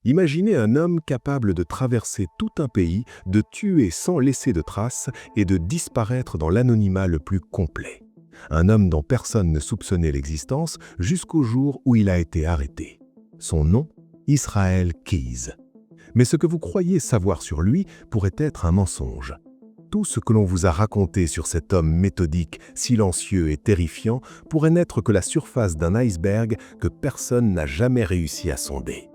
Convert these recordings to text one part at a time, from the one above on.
Imaginez un homme capable de traverser tout un pays, de tuer sans laisser de traces et de disparaître dans l'anonymat le plus complet. Un homme dont personne ne soupçonnait l'existence jusqu'au jour où il a été arrêté. Son nom, Israel Keyes. Mais ce que vous croyez savoir sur lui pourrait être un mensonge. Tout ce que l'on vous a raconté sur cet homme méthodique, silencieux et terrifiant pourrait n'être que la surface d'un iceberg que personne n'a jamais réussi à sonder.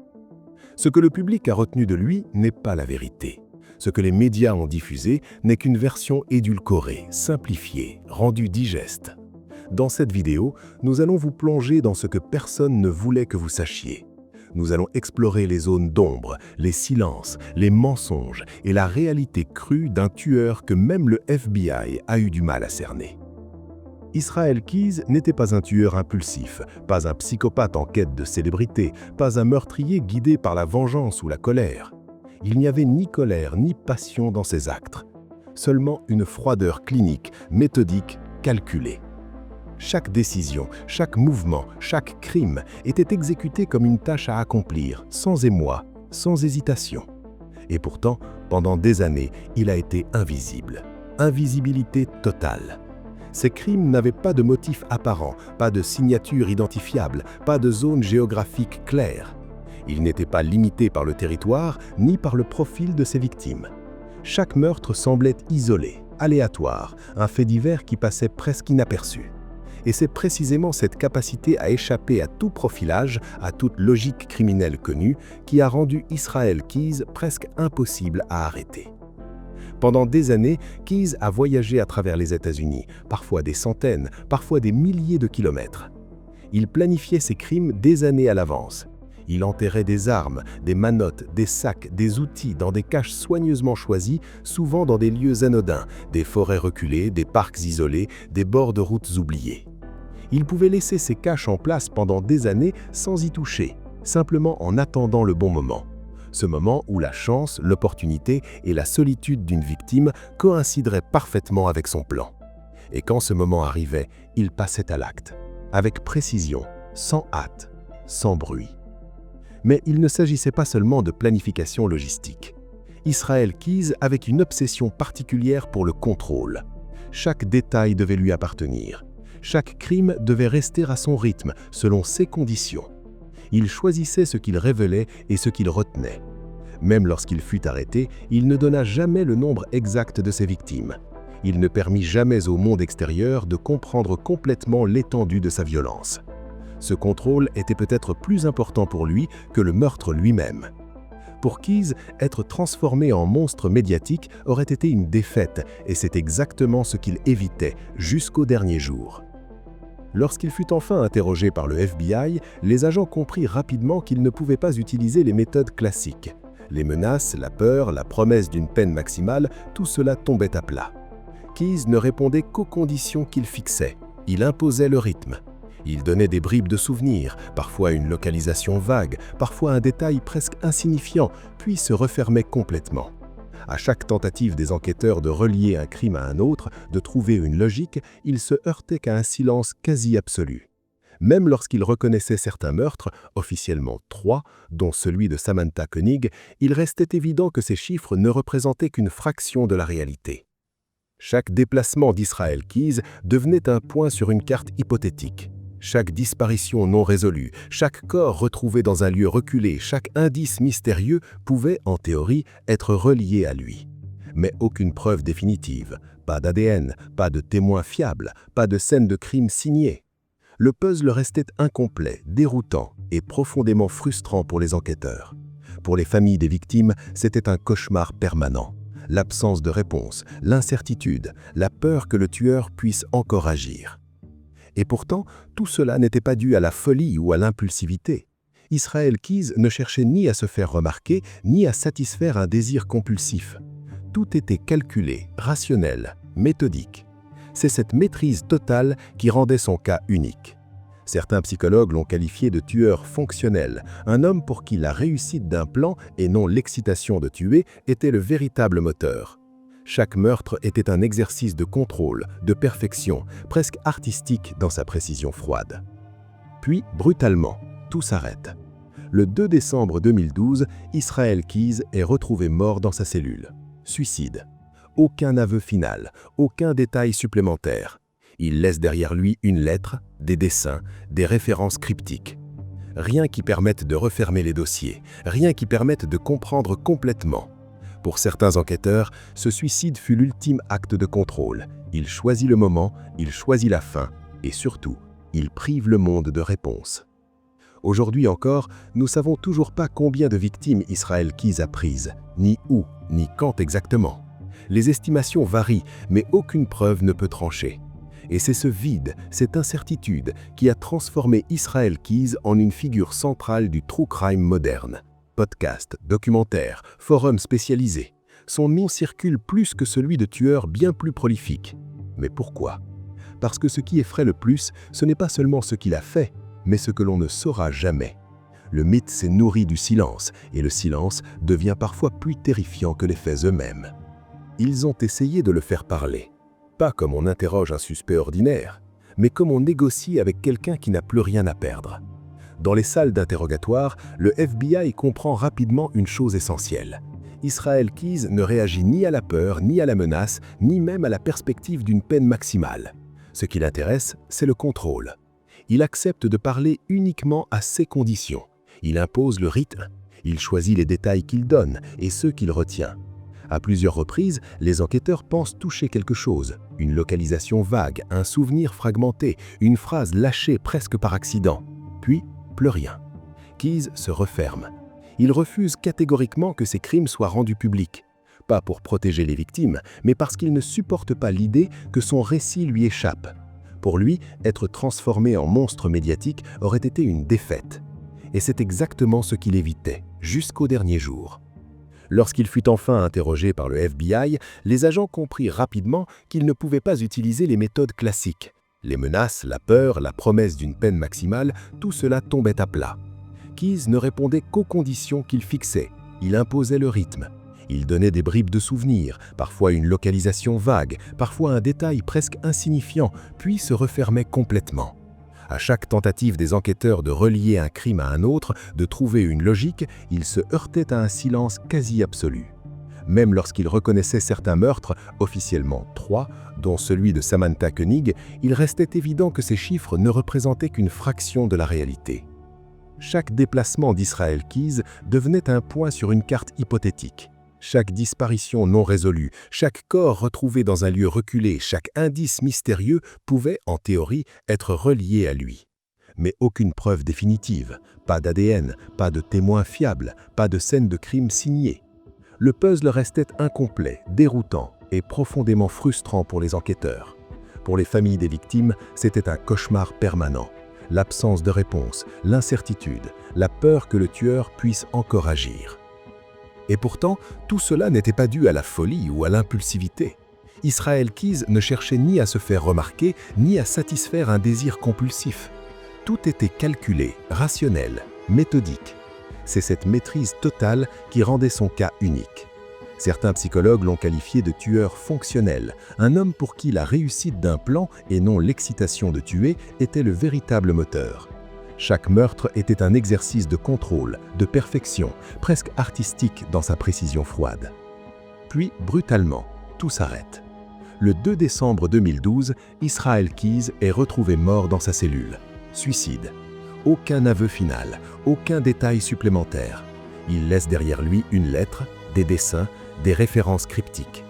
Ce que le public a retenu de lui n'est pas la vérité. Ce que les médias ont diffusé n'est qu'une version édulcorée, simplifiée, rendue digeste. Dans cette vidéo, nous allons vous plonger dans ce que personne ne voulait que vous sachiez. Nous allons explorer les zones d'ombre, les silences, les mensonges et la réalité crue d'un tueur que même le FBI a eu du mal à cerner. Israel Keyes n'était pas un tueur impulsif, pas un psychopathe en quête de célébrité, pas un meurtrier guidé par la vengeance ou la colère. Il n'y avait ni colère ni passion dans ses actes, seulement une froideur clinique, méthodique, calculée. Chaque décision, chaque mouvement, chaque crime était exécuté comme une tâche à accomplir, sans émoi, sans hésitation. Et pourtant, pendant des années, il a été invisible. Invisibilité totale. Ces crimes n'avaient pas de motif apparent, pas de signature identifiable, pas de zone géographique claire. Ils n'étaient pas limités par le territoire ni par le profil de ses victimes. Chaque meurtre semblait isolé, aléatoire, un fait divers qui passait presque inaperçu. Et c'est précisément cette capacité à échapper à tout profilage, à toute logique criminelle connue, qui a rendu Israel Keyes presque impossible à arrêter. Pendant des années, Keyes a voyagé à travers les États-Unis, parfois des centaines, parfois des milliers de kilomètres. Il planifiait ses crimes des années à l'avance. Il enterrait des armes, des manottes, des sacs, des outils dans des caches soigneusement choisies, souvent dans des lieux anodins, des forêts reculées, des parcs isolés, des bords de routes oubliés. Il pouvait laisser ces caches en place pendant des années sans y toucher, simplement en attendant le bon moment. Ce moment où la chance, l'opportunité et la solitude d'une victime coïncideraient parfaitement avec son plan. Et quand ce moment arrivait, il passait à l'acte, avec précision, sans hâte, sans bruit. Mais il ne s'agissait pas seulement de planification logistique. Israel Keyes avait une obsession particulière pour le contrôle. Chaque détail devait lui appartenir. Chaque crime devait rester à son rythme, selon ses conditions. Il choisissait ce qu'il révélait et ce qu'il retenait. Même lorsqu'il fut arrêté, il ne donna jamais le nombre exact de ses victimes. Il ne permit jamais au monde extérieur de comprendre complètement l'étendue de sa violence. Ce contrôle était peut-être plus important pour lui que le meurtre lui-même. Pour Keyes, être transformé en monstre médiatique aurait été une défaite, et c'est exactement ce qu'il évitait jusqu'au dernier jour. Lorsqu'il fut enfin interrogé par le FBI, les agents comprirent rapidement qu'ils ne pouvaient pas utiliser les méthodes classiques. Les menaces, la peur, la promesse d'une peine maximale, tout cela tombait à plat. Keyes ne répondait qu'aux conditions qu'il fixait. Il imposait le rythme. Il donnait des bribes de souvenirs, parfois une localisation vague, parfois un détail presque insignifiant, puis se refermait complètement. À chaque tentative des enquêteurs de relier un crime à un autre, de trouver une logique, il se heurtait qu'à un silence quasi absolu. Même lorsqu'il reconnaissait certains meurtres, officiellement 3, dont celui de Samantha Koenig, il restait évident que ces chiffres ne représentaient qu'une fraction de la réalité. Chaque déplacement d'Israel Keyes devenait un point sur une carte hypothétique. Chaque disparition non résolue, chaque corps retrouvé dans un lieu reculé, chaque indice mystérieux pouvait, en théorie, être relié à lui. Mais aucune preuve définitive, pas d'ADN, pas de témoins fiables, pas de scène de crime signée. Le puzzle restait incomplet, déroutant et profondément frustrant pour les enquêteurs. Pour les familles des victimes, c'était un cauchemar permanent. L'absence de réponse, l'incertitude, la peur que le tueur puisse encore agir. Et pourtant, tout cela n'était pas dû à la folie ou à l'impulsivité. Israel Keyes ne cherchait ni à se faire remarquer, ni à satisfaire un désir compulsif. Tout était calculé, rationnel, méthodique. C'est cette maîtrise totale qui rendait son cas unique. Certains psychologues l'ont qualifié de tueur fonctionnel, un homme pour qui la réussite d'un plan et non l'excitation de tuer était le véritable moteur. Chaque meurtre était un exercice de contrôle, de perfection, presque artistique dans sa précision froide. Puis, brutalement, tout s'arrête. Le 2 décembre 2012, Israel Keyes est retrouvé mort dans sa cellule. Suicide. Aucun aveu final, aucun détail supplémentaire. Il laisse derrière lui une lettre, des dessins, des références cryptiques. Rien qui permette de refermer les dossiers, rien qui permette de comprendre complètement. Pour certains enquêteurs, ce suicide fut l'ultime acte de contrôle. Il choisit le moment, il choisit la fin, et surtout, il prive le monde de réponses. Aujourd'hui encore, nous ne savons toujours pas combien de victimes Israel Keyes a prises, ni où, ni quand exactement. Les estimations varient, mais aucune preuve ne peut trancher. Et c'est ce vide, cette incertitude, qui a transformé Israel Keyes en une figure centrale du true crime moderne. Podcast, documentaire, forum spécialisé. Son nom circule plus que celui de tueurs bien plus prolifiques. Mais pourquoi? Parce que ce qui effraie le plus, ce n'est pas seulement ce qu'il a fait, mais ce que l'on ne saura jamais. Le mythe s'est nourri du silence, et le silence devient parfois plus terrifiant que les faits eux-mêmes. Ils ont essayé de le faire parler. Pas comme on interroge un suspect ordinaire, mais comme on négocie avec quelqu'un qui n'a plus rien à perdre. Dans les salles d'interrogatoire, le FBI comprend rapidement une chose essentielle. Israel Keyes ne réagit ni à la peur, ni à la menace, ni même à la perspective d'une peine maximale. Ce qui l'intéresse, c'est le contrôle. Il accepte de parler uniquement à ses conditions. Il impose le rythme. Il choisit les détails qu'il donne et ceux qu'il retient. À plusieurs reprises, les enquêteurs pensent toucher quelque chose. Une localisation vague, un souvenir fragmenté, une phrase lâchée presque par accident. Puis, plus rien. Keyes se referme. Il refuse catégoriquement que ces crimes soient rendus publics. Pas pour protéger les victimes, mais parce qu'il ne supporte pas l'idée que son récit lui échappe. Pour lui, être transformé en monstre médiatique aurait été une défaite. Et c'est exactement ce qu'il évitait, jusqu'au dernier jour. Lorsqu'il fut enfin interrogé par le FBI, les agents comprirent rapidement qu'ils ne pouvaient pas utiliser les méthodes classiques. Les menaces, la peur, la promesse d'une peine maximale, tout cela tombait à plat. Keyes ne répondait qu'aux conditions qu'il fixait. Il imposait le rythme. Il donnait des bribes de souvenirs, parfois une localisation vague, parfois un détail presque insignifiant, puis se refermait complètement. À chaque tentative des enquêteurs de relier un crime à un autre, de trouver une logique, ils se heurtaient à un silence quasi absolu. Même lorsqu'ils reconnaissaient certains meurtres, officiellement 3, dont celui de Samantha Koenig, il restait évident que ces chiffres ne représentaient qu'une fraction de la réalité. Chaque déplacement d'Israel Keyes devenait un point sur une carte hypothétique. Chaque disparition non résolue, chaque corps retrouvé dans un lieu reculé, chaque indice mystérieux pouvait, en théorie, être relié à lui. Mais aucune preuve définitive, pas d'ADN, pas de témoins fiables, pas de scène de crime signée. Le puzzle restait incomplet, déroutant et profondément frustrant pour les enquêteurs. Pour les familles des victimes, c'était un cauchemar permanent. L'absence de réponse, l'incertitude, la peur que le tueur puisse encore agir. Et pourtant, tout cela n'était pas dû à la folie ou à l'impulsivité. Israel Keyes ne cherchait ni à se faire remarquer, ni à satisfaire un désir compulsif. Tout était calculé, rationnel, méthodique. C'est cette maîtrise totale qui rendait son cas unique. Certains psychologues l'ont qualifié de tueur fonctionnel, un homme pour qui la réussite d'un plan et non l'excitation de tuer était le véritable moteur. Chaque meurtre était un exercice de contrôle, de perfection, presque artistique dans sa précision froide. Puis, brutalement, tout s'arrête. Le 2 décembre 2012, Israel Keyes est retrouvé mort dans sa cellule. Suicide. Aucun aveu final, aucun détail supplémentaire. Il laisse derrière lui une lettre, des dessins, des références cryptiques.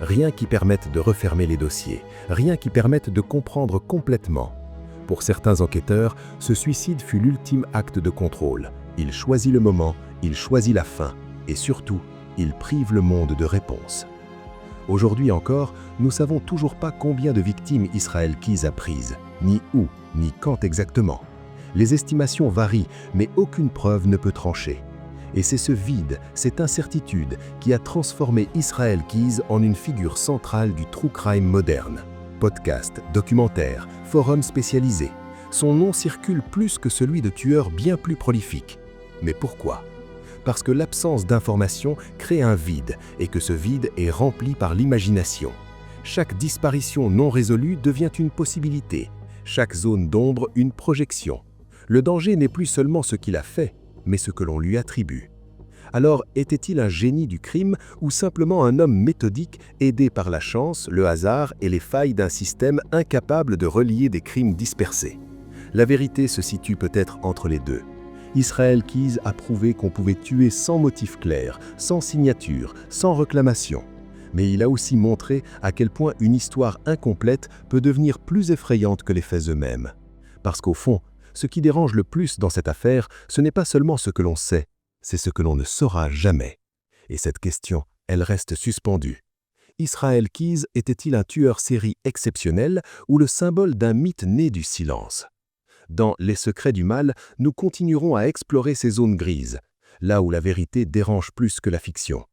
Rien qui permette de refermer les dossiers, rien qui permette de comprendre complètement. Pour certains enquêteurs, ce suicide fut l'ultime acte de contrôle. Il choisit le moment, il choisit la fin, et surtout, il prive le monde de réponses. Aujourd'hui encore, nous ne savons toujours pas combien de victimes Israel Keyes a prises, ni où, ni quand exactement. Les estimations varient, mais aucune preuve ne peut trancher. Et c'est ce vide, cette incertitude, qui a transformé Israel Keyes en une figure centrale du true crime moderne. Podcast, documentaire, forum spécialisé. Son nom circule plus que celui de tueurs bien plus prolifiques. Mais pourquoi? Parce que l'absence d'information crée un vide et que ce vide est rempli par l'imagination. Chaque disparition non résolue devient une possibilité, chaque zone d'ombre une projection. Le danger n'est plus seulement ce qu'il a fait, mais ce que l'on lui attribue. Alors, était-il un génie du crime ou simplement un homme méthodique aidé par la chance, le hasard et les failles d'un système incapable de relier des crimes dispersés? La vérité se situe peut-être entre les deux. Israel Keyes a prouvé qu'on pouvait tuer sans motif clair, sans signature, sans réclamation. Mais il a aussi montré à quel point une histoire incomplète peut devenir plus effrayante que les faits eux-mêmes. Parce qu'au fond, ce qui dérange le plus dans cette affaire, ce n'est pas seulement ce que l'on sait, c'est ce que l'on ne saura jamais. Et cette question, elle reste suspendue. Israel Keyes était-il un tueur-série exceptionnel ou le symbole d'un mythe né du silence? Dans Les secrets du mal, nous continuerons à explorer ces zones grises, là où la vérité dérange plus que la fiction.